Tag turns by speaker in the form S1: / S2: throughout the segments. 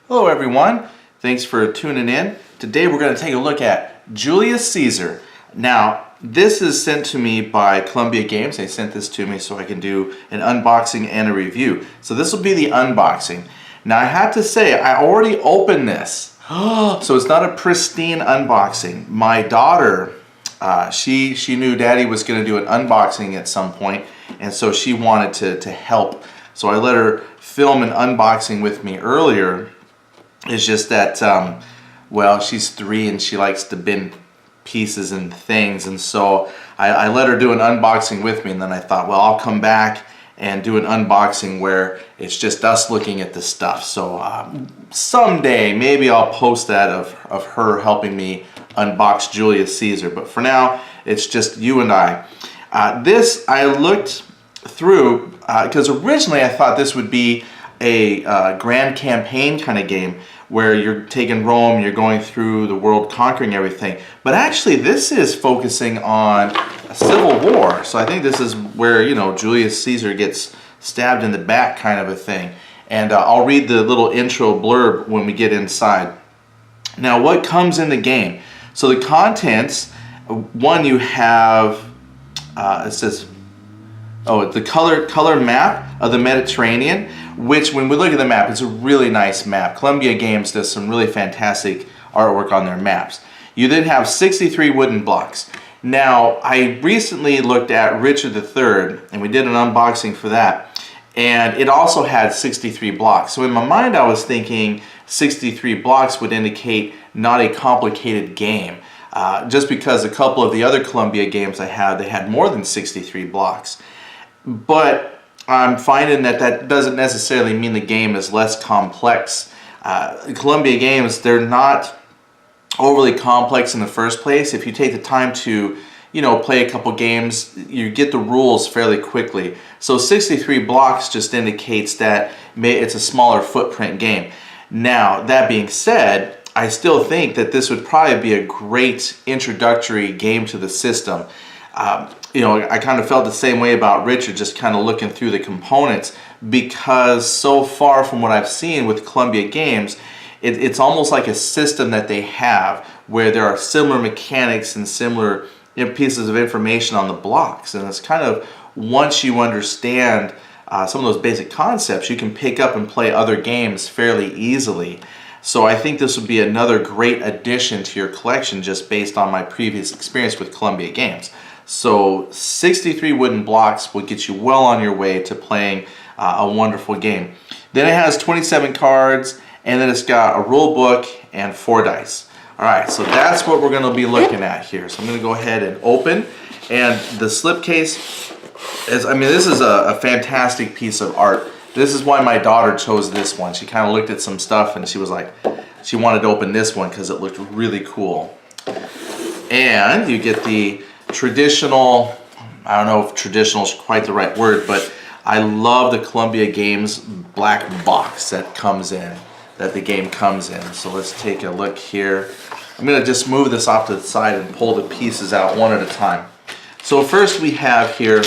S1: Hello everyone, thanks for tuning in. Today we're going to take a look at Julius Caesar. Now this is sent to me by Columbia Games. They sent this to me so I can do an unboxing and a review. So this will be the unboxing. Now I have to say I already opened this. So it's not a pristine unboxing. My daughter, she knew Daddy was going to do an unboxing at some point, and so she wanted to help. So I let her film an unboxing with me earlier. It's just that, well, she's 3 and she likes to bend pieces and things, and so I let her do an unboxing with me, and then I thought, well, I'll come back and do an unboxing where it's just us looking at the stuff. So someday maybe I'll post that of her helping me unbox Julius Caesar, but for now it's just you and I. This I looked through because originally I thought this would be a grand campaign kind of game where you're taking Rome, you're going through the world, conquering everything. But actually this is focusing on a civil war. So I think this is where, you know, Julius Caesar gets stabbed in the back kind of a thing. And I'll read the little intro blurb when we get inside. Now what comes in the game? So the contents, one, you have, it says, oh, the color map of the Mediterranean, which when we look at the map, it's a really nice map. Columbia Games does some really fantastic artwork on their maps. You then have 63 wooden blocks. Now, I recently looked at Richard III, and we did an unboxing for that, and it also had 63 blocks. So in my mind, I was thinking 63 blocks would indicate not a complicated game. Just because a couple of the other Columbia games I had, they had more than 63 blocks. But I'm finding that that doesn't necessarily mean the game is less complex. Columbia Games, they're not overly complex in the first place. If you take the time to, you know, play a couple games, you get the rules fairly quickly. So 63 blocks just indicates that it's a smaller footprint game. Now, that being said, I still think that this would probably be a great introductory game to the system. You know, I kind of felt the same way about Richard, just kind of looking through the components, because so far from what I've seen with Columbia Games, it's almost like a system that they have where there are similar mechanics and similar, you know, pieces of information on the blocks. And it's kind of, once you understand some of those basic concepts, you can pick up and play other games fairly easily. So I think this would be another great addition to your collection just based on my previous experience with Columbia Games. So 63 wooden blocks will get you well on your way to playing a wonderful game. Then it has 27 cards, and then it's got a rule book and 4 dice. Alright, so that's what we're going to be looking at here. So I'm going to go ahead and open. And the slipcase is, I mean, this is a fantastic piece of art. This is why my daughter chose this one. She kind of looked at some stuff and she was like, she wanted to open this one because it looked really cool. And you get the traditional, I don't know if traditional is quite the right word, but I love the Columbia Games black box that comes in, that the game comes in. So let's take a look here. I'm going to just move this off to the side and pull the pieces out one at a time. So first we have here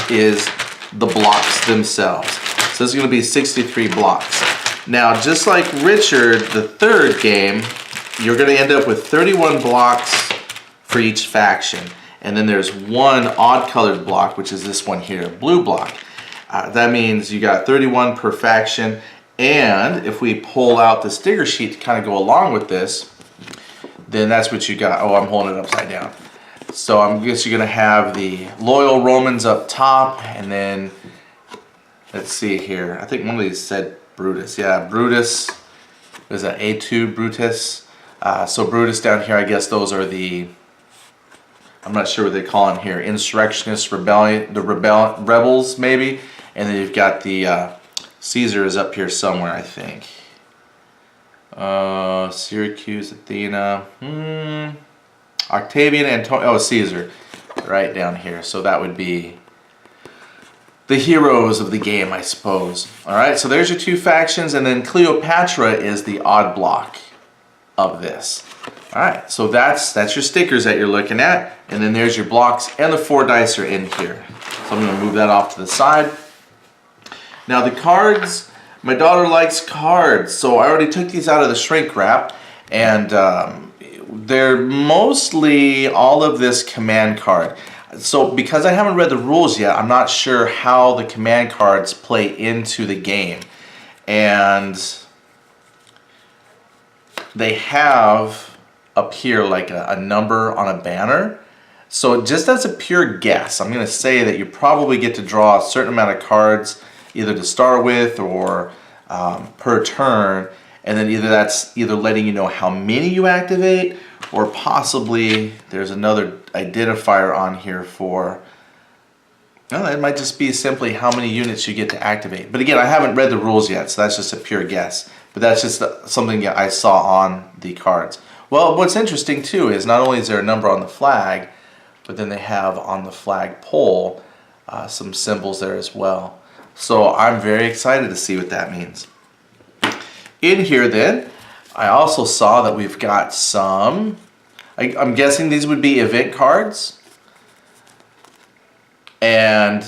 S1: is the blocks themselves. So this is going to be 63 blocks. Now, just like Richard, the third game, you're going to end up with 31 blocks for each faction, and then there's one odd colored block, which is this one here, blue block. That means you got 31 per faction, and if we pull out the sticker sheet to kind of go along with this, then that's what you got. Oh, I'm holding it upside down. So I guess you're going to have the loyal Romans up top, and then let's see here. I think one of these said Brutus. Yeah, Brutus. Is that A2 Brutus? So Brutus down here, I guess those are the, I'm not sure what they call them here, insurrectionists, rebellion, the rebels maybe, and then you've got the Caesar is up here somewhere, I think. Syracuse, Athena, Octavian, Antonio, oh, Caesar, right down here. So that would be the heroes of the game, I suppose. All right, so there's your 2 factions, and then Cleopatra is the odd block of this. Alright, so that's your stickers that you're looking at, and then there's your blocks, and the 4 dice are in here. So I'm going to move that off to the side. Now the cards, My daughter likes cards, so I already took these out of the shrink wrap, and they're mostly all of this command card. So because I haven't read the rules yet, I'm not sure how the command cards play into the game. And they have up here like a number on a banner. So just as a pure guess, I'm going to say that you probably get to draw a certain amount of cards either to start with or per turn, and then that's either letting you know how many you activate, or possibly there's another identifier on here for, well, it might just be simply how many units you get to activate. But again, I haven't read the rules yet, so that's just a pure guess. But that's just something I saw on the cards. Well, what's interesting too is not only is there a number on the flag, but then they have on the flag pole some symbols there as well. So I'm very excited to see what that means. In here then, I also saw that we've got some, I'm guessing these would be event cards. And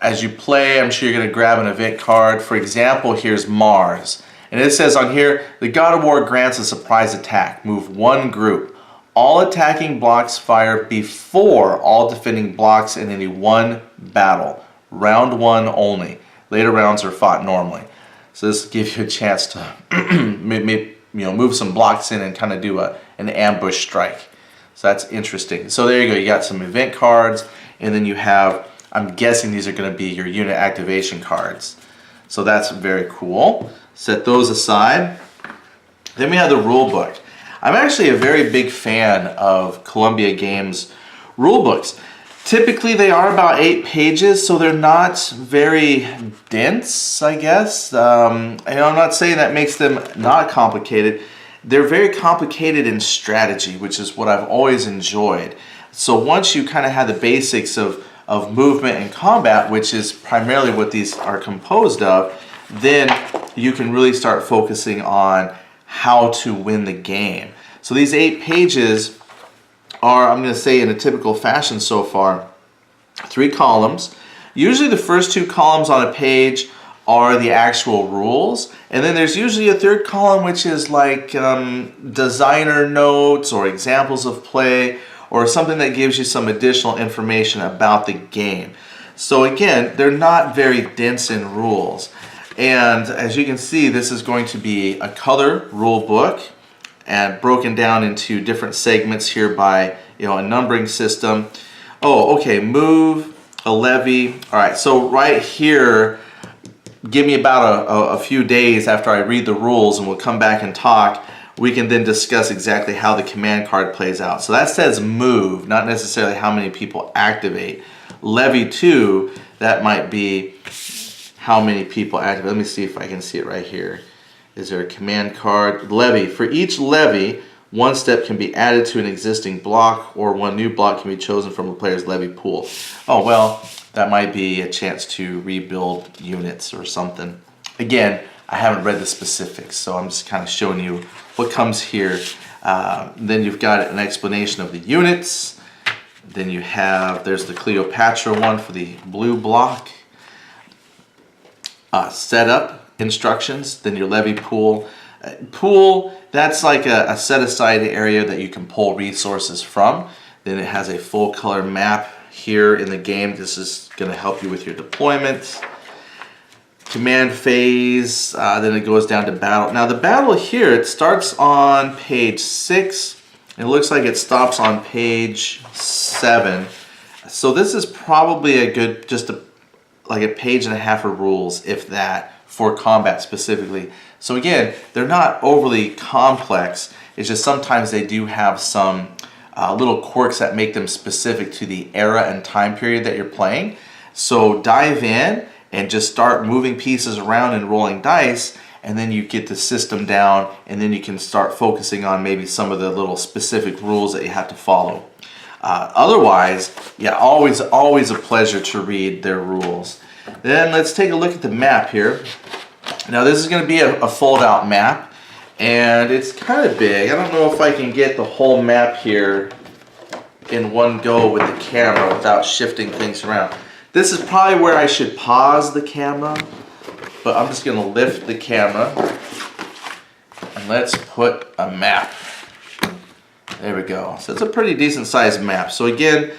S1: as you play, I'm sure you're going to grab an event card. For example, here's Mars. And it says on here, the God of War grants a surprise attack. Move one group. All attacking blocks fire before all defending blocks in any one battle. Round one only. Later rounds are fought normally. So this will give you a chance to move some blocks in and kind of do an ambush strike. So that's interesting. So there you go. You got some event cards, and then you have, I'm guessing these are going to be your unit activation cards. So that's very cool. Set those aside. Then we have the rule book. I'm actually a very big fan of Columbia Games rule books. Typically they are about 8 pages, so they're not very dense, I guess. And I'm not saying that makes them not complicated. They're very complicated in strategy, which is what I've always enjoyed. So once you kind of have the basics of movement and combat, which is primarily what these are composed of, then you can really start focusing on how to win the game. So these 8 pages are, I'm going to say in a typical fashion so far, 3 columns. Usually the first 2 columns on a page are the actual rules, and then there's usually a 3rd column which is like designer notes or examples of play or something that gives you some additional information about the game. So again, they're not very dense in rules. And as you can see, this is going to be a color rule book and broken down into different segments here by a numbering system. Oh, okay, move, a levy. All right, so right here, give me about a few days after I read the rules and we'll come back and talk. We can then discuss exactly how the command card plays out. So that says move, not necessarily how many people activate. Levy 2, that might be how many people activate. Let me see if I can see it right here. Is there a command card? Levy. For each levy, 1 step can be added to an existing block, or 1 new block can be chosen from a player's levy pool. Oh, well, that might be a chance to rebuild units or something. Again, I haven't read the specifics, so I'm just kind of showing you what comes here. Then you've got an explanation of the units. Then you have, there's the Cleopatra one for the blue block. Setup instructions, then your levy pool. Pool, that's like a set aside area that you can pull resources from. Then it has a full color map here in the game. This is going to help you with your deployment. Command phase, then it goes down to battle. Now the battle here, it starts on page 6. And it looks like it stops on page 7. So this is probably a good, like a page and a half of rules, if that, for combat specifically. So again, they're not overly complex. It's just sometimes they do have some little quirks that make them specific to the era and time period that you're playing. So dive in and just start moving pieces around and rolling dice, and then you get the system down, and then you can start focusing on maybe some of the little specific rules that you have to follow. Otherwise, yeah, always a pleasure to read their rules. Then let's take a look at the map here. Now this is going to be a fold-out map, and it's kind of big. I don't know if I can get the whole map here in one go with the camera without shifting things around. This is probably where I should pause the camera, but I'm just gonna lift the camera and let's put a map. There we go. So it's a pretty decent sized map. So again,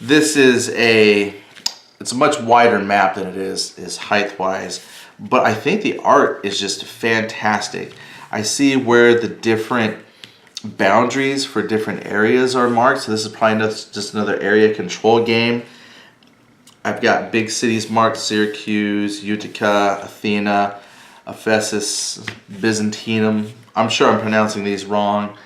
S1: this is it's a much wider map than it is height-wise, but I think the art is just fantastic. I see where the different boundaries for different areas are marked. So this is probably just another area control game. I've got big cities marked: Syracuse, Utica, Athena, Ephesus, Byzantium. I'm sure I'm pronouncing these wrong.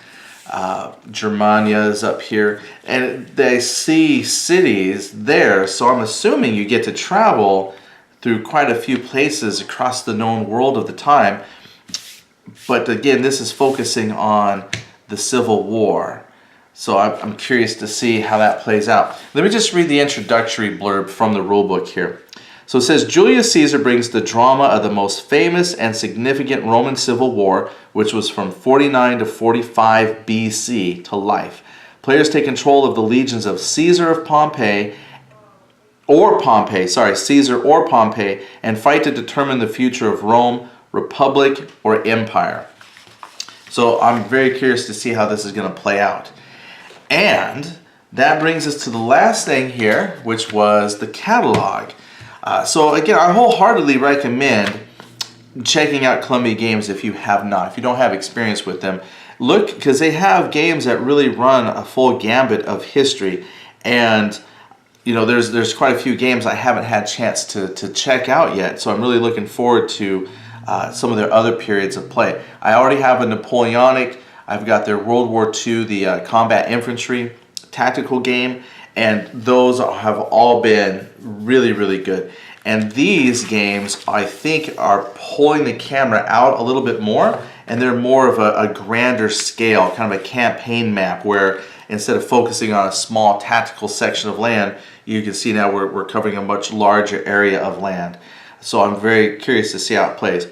S1: Germania is up here, and they see cities there, so I'm assuming you get to travel through quite a few places across the known world of the time. But again, this is focusing on the Civil War, so I'm curious to see how that plays out. Let me just read the introductory blurb from the rulebook here. So it says, Julius Caesar brings the drama of the most famous and significant Roman Civil War, which was from 49 to 45 BC, to life. Players take control of the legions of Caesar or Pompey, and fight to determine the future of Rome, republic, or empire. So I'm very curious to see how this is going to play out. And that brings us to the last thing here, which was the catalog. So again, I wholeheartedly recommend checking out Columbia Games if you have not. If you don't have experience with them, look, because they have games that really run a full gambit of history. And you know, there's quite a few games I haven't had a chance to check out yet. So I'm really looking forward to some of their other periods of play. I already have a Napoleonic. I've got their World War II, the combat infantry tactical game. And those have all been really, really good. And these games, I think, are pulling the camera out a little bit more, and they're more of a grander scale, kind of a campaign map, where instead of focusing on a small tactical section of land, you can see now we're covering a much larger area of land. So I'm very curious to see how it plays.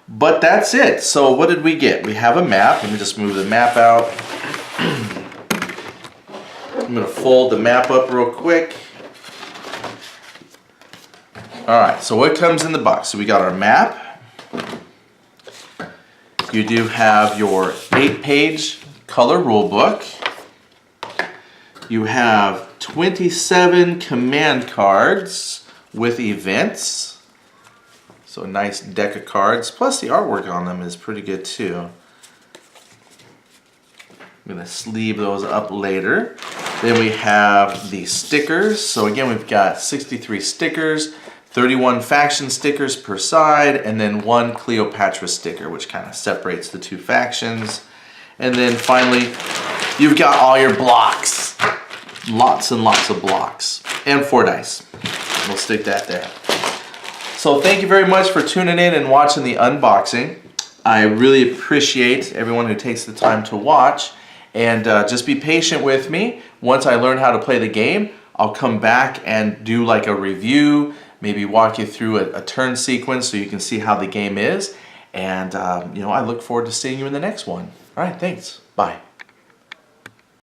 S1: But that's it. So what did we get? We have a map. Let me just move the map out. I'm going to fold the map up real quick. Alright, so what comes in the box? So we got our map. You do have your 8-page color rule book. You have 27 command cards with events. So a nice deck of cards. Plus the artwork on them is pretty good too. I'm going to sleeve those up later. Then we have the stickers. So again, we've got 63 stickers, 31 faction stickers per side, and then 1 Cleopatra sticker, which kind of separates the two factions. And then finally, you've got all your blocks. Lots and lots of blocks. And 4 dice. We'll stick that there. So thank you very much for tuning in and watching the unboxing. I really appreciate everyone who takes the time to watch. And just be patient with me. Once I learn how to play the game, I'll come back and do like a review, maybe walk you through a turn sequence so you can see how the game is. And you know, I look forward to seeing you in the next one. All right, thanks. Bye.